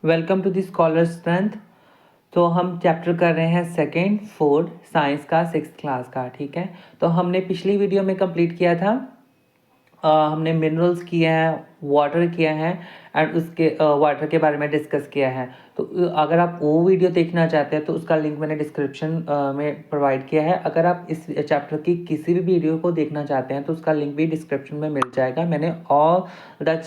Welcome to the scholar strength. तो हम chapter कर रहे हैं सेकेंड फूड साइंस का 6th क्लास का। ठीक है, तो हमने पिछली वीडियो में कंप्लीट किया था। हमने मिनरल्स किए हैं, वाटर किया है एंड उसके वाटर के बारे में डिस्कस किया है। तो अगर आप वो वीडियो देखना चाहते हैं तो उसका लिंक मैंने डिस्क्रिप्शन में प्रोवाइड किया है। अगर आप इस चैप्टर की किसी भी वीडियो को देखना चाहते हैं तो उसका लिंक भी डिस्क्रिप्शन में मिल जाएगा। मैंने ऑल द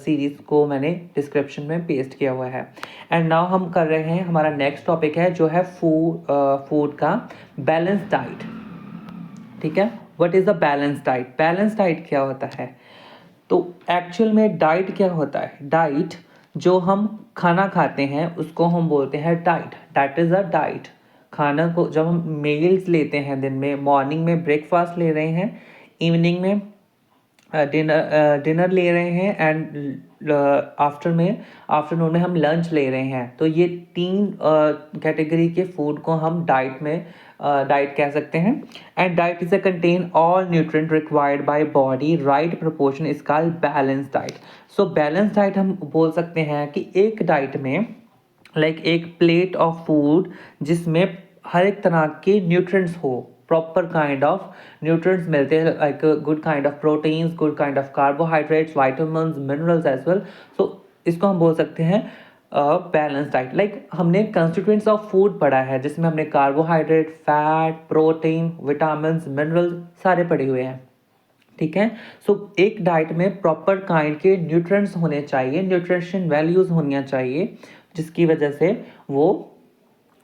सीरीज़ को मैंने डिस्क्रिप्शन में पेस्ट किया हुआ है। एंड नाउ हम कर रहे हैं, हमारा नेक्स्ट टॉपिक है जो है फूड का बैलेंस डाइट। ठीक है, what is the balance diet? Balance diet क्या होता है? तो एक्चुअल में डाइट क्या होता है? डाइट जो हम खाना खाते हैं उसको हम बोलते हैं diet. That is a diet. खाना को जब हम मील्स लेते हैं, दिन में मॉर्निंग में ब्रेकफास्ट ले रहे हैं, इवनिंग में डिनर ले रहे हैं एंड आफ्टरनून में हम लंच ले रहे हैं, तो ये तीन कैटेगरी के फूड को हम डाइट कह सकते हैं। And diet is a contain all nutrient required by body, right proportion is called balance diet. So balance diet हम बोल सकते हैं कि एक डाइट में एक प्लेट ऑफ फूड जिसमें हर एक तरह के न्यूट्रिएंट्स हो, प्रॉपर काइंड ऑफ न्यूट्रिएंट्स मिलते हैं, like good kind of proteins, good kind of carbohydrates, vitamins, minerals as well. So इसको हम बोल सकते हैं बैलेंस डाइट। लाइक हमने कंस्टिट्यूएंट्स ऑफ फूड पढ़ा है जिसमें हमने carbohydrate, fat, protein, vitamins, minerals सारे पढ़े हुए हैं। ठीक है, सो एक डाइट में प्रॉपर काइंड के न्यूट्रिएंट्स होने चाहिए, न्यूट्रिशन वैल्यूज होनी चाहिए, जिसकी वजह से वो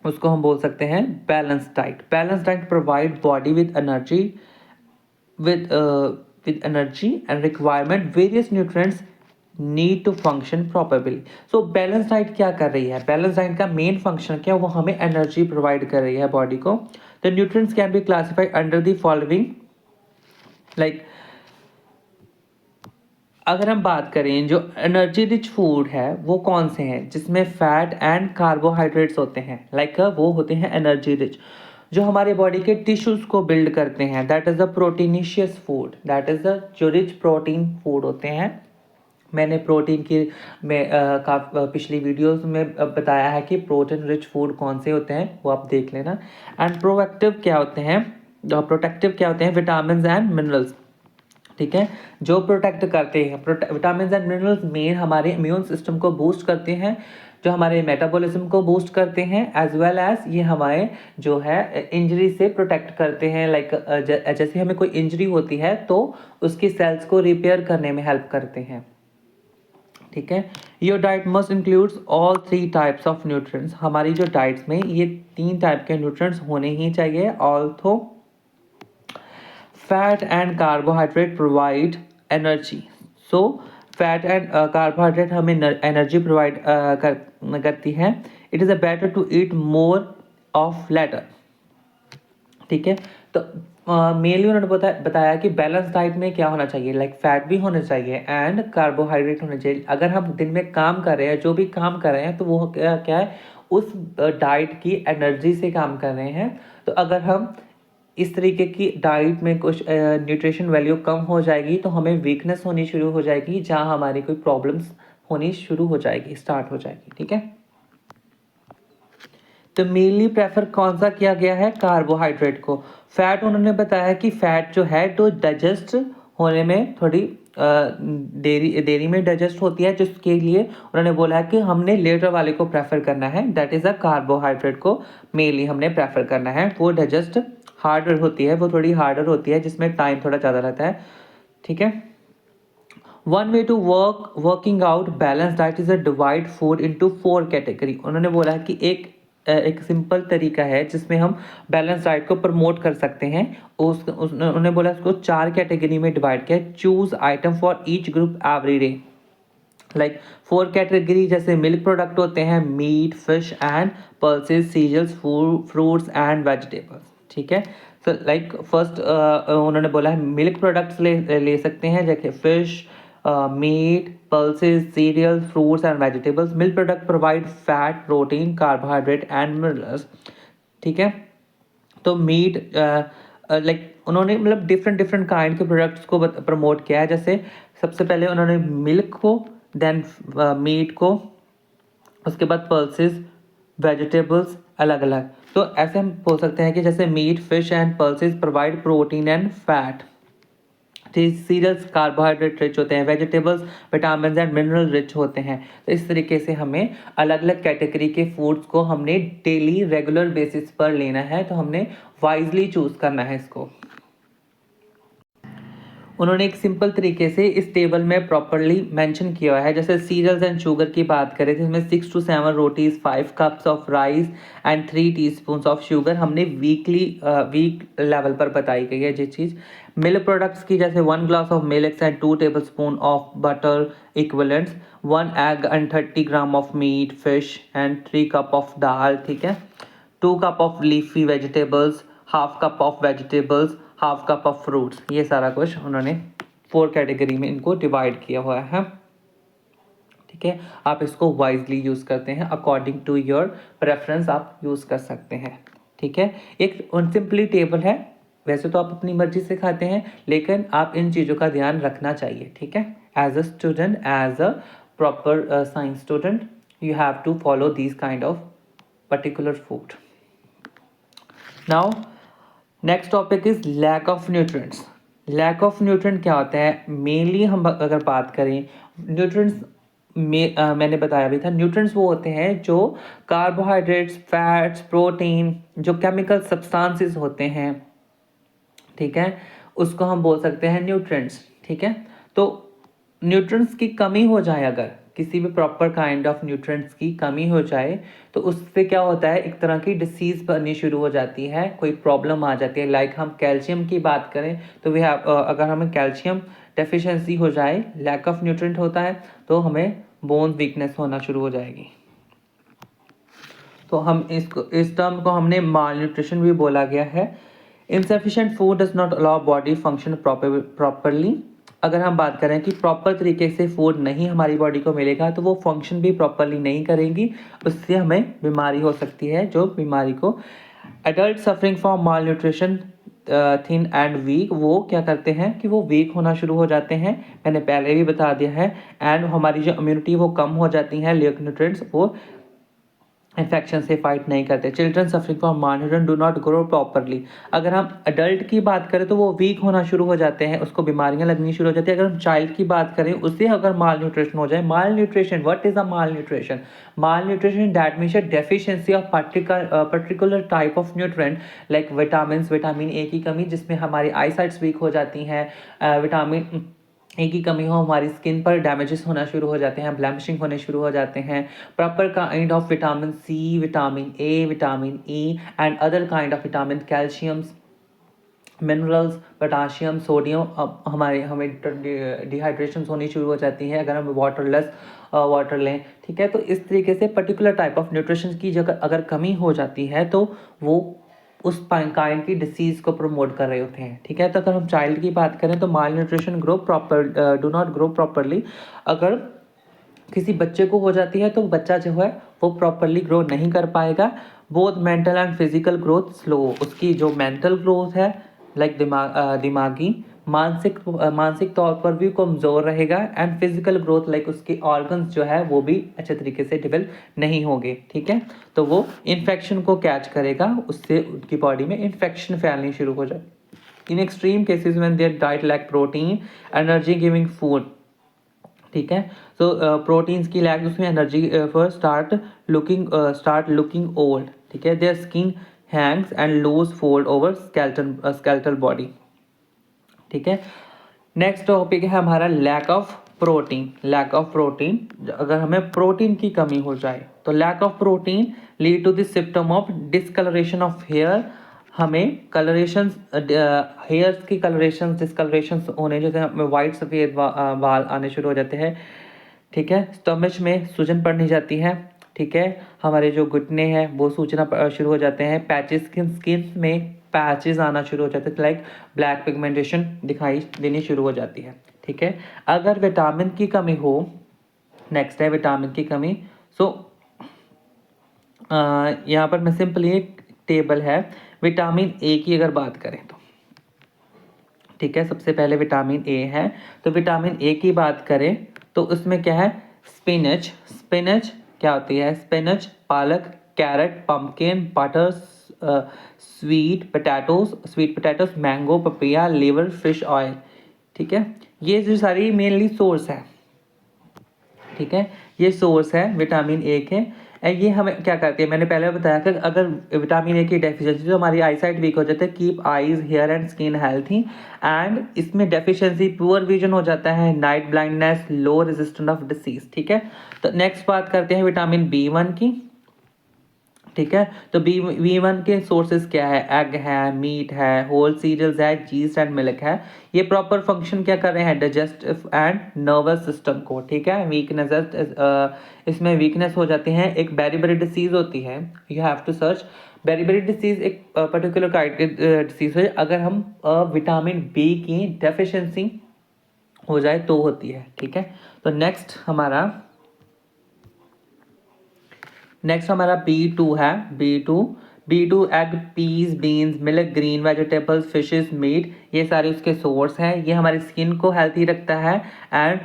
उसको हम बोल सकते हैं balance diet. Balance diet provide body with energy with energy and requirement various nutrients need to function properly। so balance diet क्या कर रही है? बैलेंस डाइट का मेन फंक्शन क्या? वो हमें एनर्जी प्रोवाइड कर रही है बॉडी को। The nutrients can be classified under the following. Like अगर हम बात करें जो एनर्जी रिच फूड है वो कौन से हैं? जिसमें फैट एंड कार्बोहाइड्रेट्स होते हैं, वो होते हैं एनर्जी रिच, जो हमारे बॉडी के टिश्यूज को बिल्ड करते हैं। That is the proteinaceous food, that is the जो रिच प्रोटीन फूड होते हैं। मैंने प्रोटीन की पिछली वीडियोस में बताया है कि प्रोटीन रिच फूड कौन से होते हैं, वो आप देख लेना। एंड प्रोटेक्टिव क्या होते हैं? Vitamin and minerals. ठीक है, जो प्रोटेक्ट करते हैं, विटामिन एंड मिनरल्स मेन हमारे इम्यून सिस्टम को बूस्ट करते हैं, जो हमारे मेटाबॉलिज्म को बूस्ट करते हैं, एज वेल एज ये हमारे जो है इंजरी से प्रोटेक्ट करते हैं। जैसे हमें कोई इंजरी होती है तो उसकी सेल्स को रिपेयर करने में हेल्प करते हैं। ठीक है, your diet must includes all 3 types of nutrients. हमारी जो डाइट्स में ये 3 टाइप के न्यूट्रिएंट्स होने ही चाहिए। Also fat and carbohydrate provide energy. So fat and carbohydrate हमें एनर्जी प्रोवाइड करती है। It is a better to eat more of later. ठीक है, तो मेनली उन्होंने बताया कि बैलेंस डाइट में क्या होना चाहिए? फैट भी होना चाहिए एंड कार्बोहाइड्रेट होना चाहिए। अगर हम दिन में काम कर रहे हैं, जो भी काम कर रहे हैं, तो वो क्या है? उस डाइट की एनर्जी से काम कर रहे हैं। तो अगर हम इस तरीके की डाइट में कुछ न्यूट्रिशन वैल्यू कम हो जाएगी तो हमें वीकनेस होनी शुरू हो जाएगी, जहाँ हमारी कोई प्रॉब्लम्स होनी शुरू हो जाएगी, स्टार्ट हो जाएगी। ठीक है, तो मेनली प्रेफर कौन सा किया गया है? कार्बोहाइड्रेट को। फैट उन्होंने बताया कि फैट जो है तो डाइजेस्ट होने में थोड़ी देरी में डाइजेस्ट होती है, जिसके लिए उन्होंने बोला है कि हमने लेटर वाले को प्रेफर करना है। दैट इज़ अ कार्बोहाइड्रेट को मेनली हमने प्रेफर करना है। वो डाइजेस्ट हार्डर होती है, वो थोड़ी हार्डर होती है, जिसमें टाइम थोड़ा ज़्यादा रहता है। ठीक है, one way to working out balance diet is a divide food into 4 category. उन्होंने बोला है कि एक सिंपल तरीका है जिसमें हम बैलेंस डाइट को प्रमोट कर सकते हैं। उन्होंने बोला उसको 4 कैटेगरी में डिवाइड किया। Choose item for each group every day. 4 category जैसे मिल्क प्रोडक्ट होते हैं, meat, fish and pulses, cereals, fruits and vegetables. ठीक है, सो फर्स्ट उन्होंने बोला है मिल्क प्रोडक्ट्स ले सकते हैं, जैसे fish, meat, pulses, cereals, fruits and vegetables. Milk product provide fat, protein, carbohydrate and minerals. ठीक है, तो मीट उन्होंने डिफरेंट काइंड के प्रोडक्ट्स को प्रमोट किया है। जैसे सबसे पहले उन्होंने मिल्क को, देन मीट को, उसके बाद पल्सेस, वेजिटेबल्स अलग अलग। तो ऐसे हम बोल सकते हैं कि जैसे meat, fish and pulses provide protein and fat. Cereals carbohydrate rich होते हैं, vegetables vitamin and mineral rich होते हैं। तो इस तरीके से हमें अलग अलग कैटेगरी के फूड्स को हमने डेली रेगुलर बेसिस पर लेना है, तो हमने वाइजली चूज करना है इसको। उन्होंने एक सिंपल तरीके से इस टेबल में प्रॉपरली मेंशन किया हुआ है। जैसे सीरियल्स एंड शुगर की बात करें तो इसमें 6 to 7 rotis, 5 cups of rice and 3 teaspoon of sugar हमने वीक लेवल पर बताई गई है ये चीज़। मिल्क प्रोडक्ट्स की जैसे 1 glass of milk and 2 tablespoon of butter equivalents, 1 egg and 30 gram of meat, fish and 3 cup of dal, ठीक है। 2 cup of leafy vegetables, half cup of vegetables, half cup of fruits. ये सारा कुछ उन्होंने 4 category में इनको डिवाइड किया हुआ है, ठीक है। आप इसको वाइजली यूज़ करते हैं, अकॉर्डिंग टू योर प्रेफरेंस आप यूज़ कर सकते हैं, ठीक है। एक सिंपली टेबल है, वैसे तो आप अपनी मर्जी से खाते हैं, लेकिन आप इन चीज़ों का ध्यान रखना चाहिए, ठीक है। As a student, as a proper science student, you have to follow these kind of particular food. Now next topic is lack of nutrients. lack of nutrient क्या होता है? मेनली हम अगर बात करें न्यूट्रिएंट्स में, मैंने बताया भी था, न्यूट्रिएंट्स वो होते हैं जो कार्बोहाइड्रेट्स, फैट्स, प्रोटीन, जो केमिकल सब्सटेंसेस होते हैं, ठीक है, उसको हम बोल सकते हैं न्यूट्रिएंट्स, ठीक है। तो न्यूट्रिएंट्स की कमी हो जाए, अगर किसी भी प्रॉपर काइंड ऑफ न्यूट्रिएंट्स की कमी हो जाए, तो उससे क्या होता है, एक तरह की डिसीज़ बननी शुरू हो जाती है, कोई प्रॉब्लम आ जाती है। लाइक हम कैल्शियम की बात करें तो वी हैव, अगर हमें कैल्शियम डेफिशिएंसी हो जाए, लैक ऑफ न्यूट्रिएंट होता है, तो हमें बोन वीकनेस होना शुरू हो जाएगी। तो हम इस टर्म को हमने माल न्यूट्रिशन भी बोला गया है। Insufficient food does not allow body function properly. अगर हम बात करें कि प्रॉपर तरीके से फूड नहीं हमारी बॉडी को मिलेगा, तो वो फंक्शन भी प्रॉपरली नहीं करेंगी, उससे हमें बीमारी हो सकती है, जो बीमारी को adult suffering from malnutrition, thin and weak, वो क्या करते हैं कि वो वीक होना शुरू हो जाते हैं, मैंने पहले भी बता दिया है। एंड हमारी जो इम्यूनिटी वो कम हो जाती है, लेक न्यूट्रिएंट्स वो इन्फेक्शन से फाइट नहीं करते। Children suffering from malnutrition do not grow properly. अगर हम अडल्ट की बात करें तो वो वीक होना शुरू हो जाते हैं, उसको बीमारियां लगनी शुरू हो जाती है। अगर हम चाइल्ड की बात करें, उससे अगर माल न्यूट्रिशन हो जाए, malnutrition, what is a malnutrition? Malnutrition that means deficiency of particular type of nutrient, like vitamin A की कमी, जिसमें हमारी आई साइट्स वीक हो जाती हैं। विटामिन ए की कमी हो, हमारी स्किन पर डैमेजेस होना शुरू हो जाते हैं, ब्लैमिशिंग होने शुरू हो जाते हैं। Proper kind of vitamin C, vitamin A, vitamin E and other kind of vitamin, calciums, minerals, potassium, sodium, अब हमें डिहाइड्रेशन होनी शुरू हो जाती है अगर हम वाटर लें, ठीक है। तो इस तरीके से पर्टिकुलर टाइप ऑफ न्यूट्रिशन की जगह अगर कमी हो जाती है, तो वो उस काइंड की डिसीज़ को प्रमोट कर रहे होते हैं, ठीक है। तो अगर हम चाइल्ड की बात करें तो malnutrition do not grow properly. अगर किसी बच्चे को हो जाती है तो बच्चा जो है वो प्रॉपरली ग्रो नहीं कर पाएगा। Both mental and physical growth slow, उसकी जो मेंटल ग्रोथ है, लाइक दिमागी मानसिक तौर पर भी कमज़ोर रहेगा, एंड फिजिकल ग्रोथ लाइक उसके ऑर्गन्स जो है वो भी अच्छे तरीके से डेवलप नहीं होंगे, ठीक है। तो वो इन्फेक्शन को कैच करेगा, उससे उनकी बॉडी में इन्फेक्शन फैलनी शुरू हो जाए। In extreme cases when their diet lack protein, energy giving food, ठीक है। सो प्रोटीन्स की लैक, उसमें energy for start looking old, ठीक है। Their skin hangs and loose fold over skeletal body, ठीक है। नेक्स्ट टॉपिक है हमारा lack of protein. Lack of protein, अगर हमें प्रोटीन की कमी हो जाए तो lack of protein lead to the symptom of discoloration of hair. हमें कलरेशन, हेयर्स की कलरेशन, डिसकलरेशन होने, जैसे वाइट सफ़ेद बाल आने शुरू हो जाते हैं, ठीक है। स्टमच में सूजन पड़ने जाती है, ठीक है। हमारे जो घुटने हैं वो सूजना शुरू हो जाते हैं। पैचेस, स्किन में पैचेस आना शुरू हो जाते हैं, लाइक ब्लैक पिगमेंटेशन दिखाई देनी शुरू हो जाती है, ठीक है। अगर विटामिन की कमी हो, नेक्स्ट है विटामिन की कमी। सो यहाँ पर मैं सिंपली एक टेबल है, विटामिन ए की अगर बात करें तो, ठीक है। सबसे पहले विटामिन ए है, तो विटामिन ए की बात करें तो उसमें क्या है, स्पिनच, क्या होती है? Spinach, palak, carrot, pumpkin, butter, sweet potatoes, mango, papaya, liver, fish oil. ठीक है, ये जो सारी मेनली सोर्स है। ठीक है, ये सोर्स है विटामिन ए के। ये हमें क्या करती है, मैंने पहले बताया कि अगर विटामिन ए की डेफिशिएंसी तो हमारी आई साइट वीक हो जाती है। Keep eyes, hair and skin healthy. And इसमें डेफिशिएंसी पुअर विजन हो जाता है, night blindness, low resistance of disease. ठीक है, तो नेक्स्ट बात करते हैं विटामिन B1 की। ठीक है, तो B1 के सोर्सेज क्या है? एग है, मीट है, होल सीरियल्स है, चीज एंड मिल्क है। ये प्रॉपर फंक्शन क्या कर रहे हैं? डाइजेस्टिव एंड नर्वस सिस्टम को। ठीक है, वीकनेस, इसमें वीकनेस हो जाती है। एक बेरीबेरी डिसीज होती है, you have to search. Beriberi disease एक पर्टिकुलर डिसीज है, अगर हम विटामिन B की डेफिशिएंसी हो जाए तो होती है। ठीक है, तो नेक्स्ट हमारा B2 है। B two egg, peas, beans, milk, green vegetables, fishes, meat, ये सारे उसके सोर्स हैं। ये हमारी स्किन को हेल्थी रखता है एंड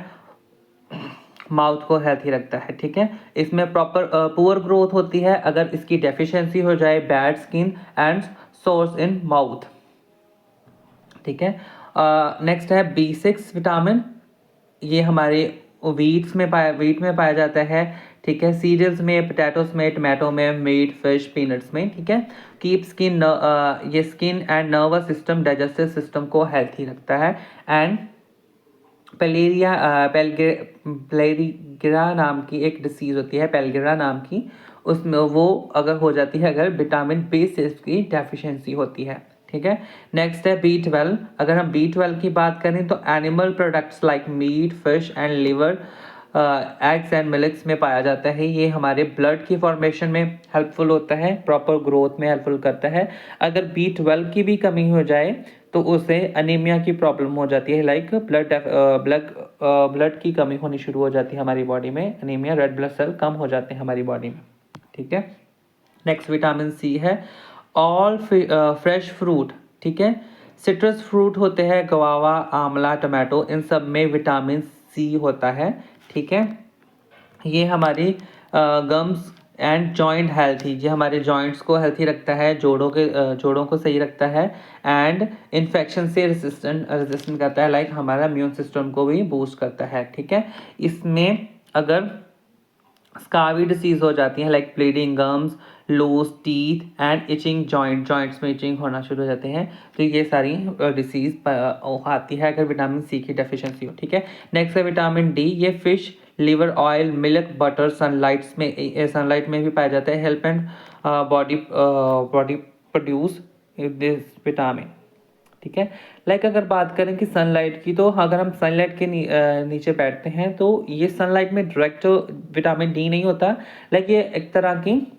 माउथ को हेल्थी रखता है। ठीक है, इसमें प्रॉपर पुअर ग्रोथ होती है अगर इसकी डेफिशिएंसी हो जाए, bad skin and source in mouth. ठीक है, नेक्स्ट है B6 विटामिन। ये हमारे वीट में पाया जाता है। ठीक है, सीरियल्स में, पोटैटोस में, टमाटो में, मीट, फिश, पीनट्स में। ठीक है, कीप स्किन, ये skin and nervous system, digestive system को हेल्थी रखता है। एंड पेलगिरा नाम की एक डिसीज होती है, पेलगिरा नाम की, उसमें वो अगर हो जाती है, अगर विटामिन B6 की डेफिशिएंसी होती है। ठीक है, नेक्स्ट है B12। अगर हम B12 की बात करें तो animal products like meat, fish and liver, eggs and milks में पाया जाता है। ये हमारे ब्लड की फॉर्मेशन में हेल्पफुल होता है, प्रॉपर ग्रोथ में हेल्पफुल करता है। अगर B12 की भी कमी हो जाए तो उसे अनीमिया की प्रॉब्लम हो जाती है, लाइक ब्लड की कमी होनी शुरू हो जाती है हमारी बॉडी में, अनीमिया, रेड ब्लड सेल कम हो जाते हैं हमारी बॉडी में। ठीक है, नेक्स्ट विटामिन C है। All fresh fruit. ठीक है, सिट्रस फ्रूट होते हैं, गवावा, आंवला, टमाटो, इन सब में विटामिन C होता है। ठीक है, ये हमारी गम्स एंड जॉइंट हेल्थी, ये हमारे जॉइंट्स को हेल्थी रखता है, जोड़ों को सही रखता है एंड इन्फेक्शन से रेजिस्टेंट करता है, लाइक हमारा इम्यून सिस्टम को भी बूस्ट करता है। ठीक है, इसमें अगर स्कार्वी डिसीज हो जाती है, like bleeding gums, loose teeth and itching joints में इचिंग होना शुरू हो जाते हैं, तो ये सारी डिसीज आती है अगर विटामिन C की डेफिशिएंसी हो। ठीक है, नेक्स्ट है विटामिन D। ये fish, liver oil, milk, butter, sunlight में भी पाया जाता है। Help and body produce this vitamin. ठीक है, लाइक अगर बात करें कि सनलाइट की, तो अगर हम सनलाइट के नीचे बैठते हैं तो ये सनलाइट में डायरेक्ट विटामिन D नहीं होता। लाइक ये एक तरह की,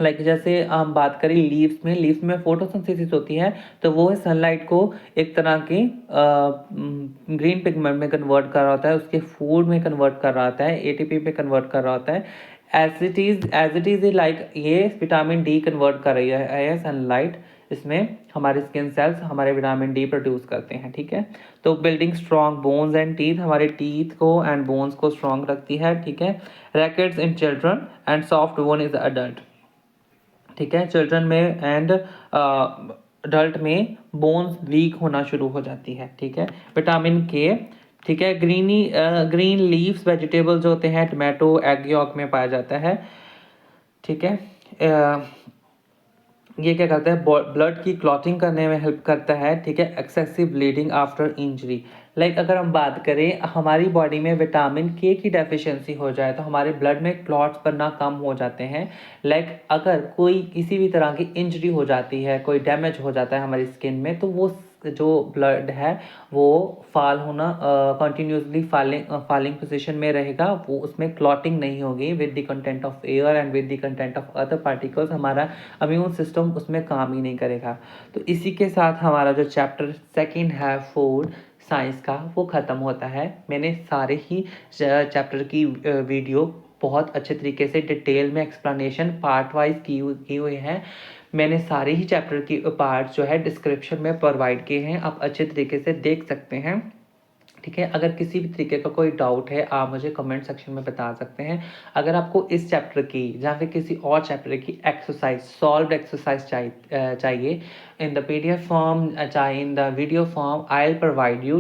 लाइक जैसे हम बात करें लीव्स में फोटोसिंथेसिस होती है, तो वो है सनलाइट को एक तरह की ग्रीन पिगमेंट में कन्वर्ट कर रहा होता है, उसके फूड में कन्वर्ट कर रहा होता है, ATP पे कन्वर्ट कर रहा होता है। एज इट इज लाइक ये विटामिन D कन्वर्ट कर रही है सनलाइट, इसमें हमारे स्किन सेल्स हमारे विटामिन D प्रोड्यूस करते हैं। ठीक है, तो building strong bones and teeth, हमारे टीथ को एंड बोन्स को स्ट्रॉन्ग रखती है। ठीक है, rackets in children and soft bone is adult. ठीक है, चिल्ड्रन में एंड अडल्ट में बोन्स वीक होना शुरू हो जाती है। ठीक है, विटामिन K। ठीक है, ग्रीन लीव्स वेजिटेबल्स होते हैं, टमाटो, एग यॉक में पाया जाता है। ठीक है, ये क्या करता है? ब्लड की क्लॉटिंग करने में हेल्प करता है। ठीक है, excessive bleeding after injury, like अगर हम बात करें हमारी बॉडी में विटामिन K की डेफिशिएंसी हो जाए तो हमारे ब्लड में क्लॉट्स बनना कम हो जाते हैं। लाइक अगर कोई किसी भी तरह की इंजरी हो जाती है, कोई डैमेज हो जाता है हमारी स्किन में, तो वो जो ब्लड है वो फॉल होना कंटिन्यूसली फॉलिंग पोजीशन में रहेगा, वो उसमें क्लॉटिंग नहीं होगी with the content of air and with the content of other particles, हमारा इम्यून सिस्टम उसमें काम ही नहीं करेगा। तो इसी के साथ हमारा जो चैप्टर सेकंड है फूड साइंस का वो ख़त्म होता है। मैंने सारे ही चैप्टर की वीडियो बहुत अच्छे तरीके से डिटेल में एक्सप्लेनेशन पार्ट वाइज की हुई है। मैंने सारे ही चैप्टर की पार्ट जो है डिस्क्रिप्शन में प्रोवाइड किए हैं, आप अच्छे तरीके से देख सकते हैं। ठीक है। अगर किसी भी तरीके का कोई डाउट है आप मुझे कमेंट सेक्शन में बता सकते हैं। अगर आपको इस चैप्टर की या फिर किसी और चैप्टर की एक्सरसाइज सॉल्व्ड एक्सरसाइज चाहिए इन द पीडीएफ फॉर्म, चाहे in the video form, I will provide you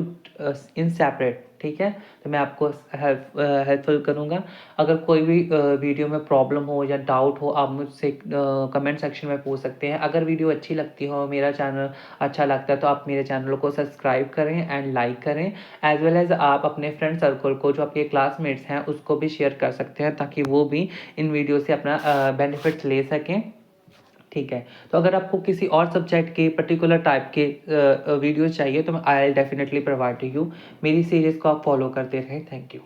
in separate. ठीक है, तो मैं आपको हेल्पफुल करूँगा। अगर कोई भी वीडियो में प्रॉब्लम हो या डाउट हो आप मुझसे कमेंट सेक्शन में पूछ सकते हैं। अगर वीडियो अच्छी लगती हो, मेरा चैनल अच्छा लगता है, तो आप मेरे चैनल को सब्सक्राइब करें एंड लाइक करें। एज वेल एज आप अपने फ्रेंड सर्कल को, जो आपके क्लासमेट्स हैं, उसको भी शेयर कर सकते हैं ताकि वो भी इन वीडियो से अपना बेनिफिट्स ले सकें। ठीक है, तो अगर आपको किसी और सब्जेक्ट के पर्टिकुलर टाइप के वीडियो चाहिए तो मैं I will definitely provide to you. मेरी सीरीज़ को आप फॉलो करते रहें। Thank you.